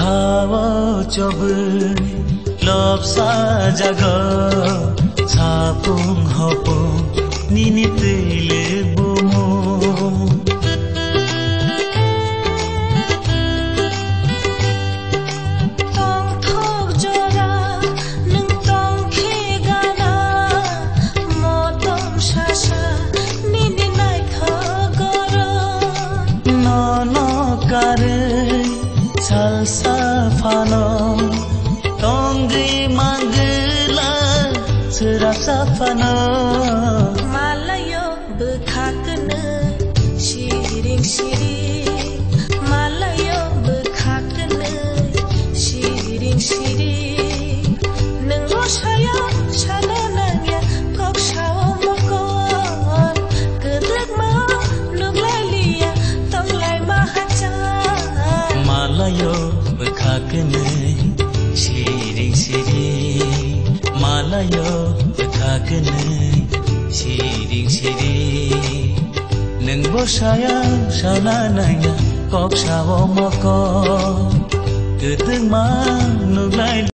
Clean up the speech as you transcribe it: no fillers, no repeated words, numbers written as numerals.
Hawa coba lop sajaga sapung hopung nini tele bomo tong thok jora nung tong khegana motom shasha nini nai khagara nono kare salsa fano tonggi manggela serasa fano malayo bekhakna shiring shiring malayo bekhakna shiring shiring nunggo saya shanananya kok shawo mokon gedek ma nuglaliya tonglai mahacan malayo bekhakna shiring shiring malayo bekhakna shiring shiring nunggo saya shanananya kok shawo mokon gedek ma nuglai